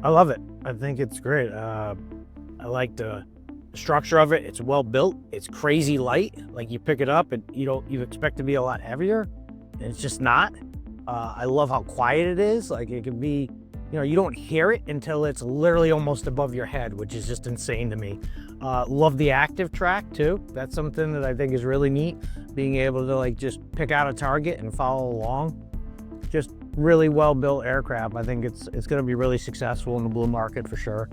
I love it. I think it's great. I like the structure of it. It's well built. It's crazy light. Like you pick it up and you expect to be a lot heavier, and it's just not. I love how quiet it is. Like it can be, you don't hear it until it's literally almost above your head, which is just insane to me. Love the active track too. That's something that I think is really neat. Being able to like just pick out a target and follow along. Just really well built aircraft. I think it's going to be really successful in the blue market for sure.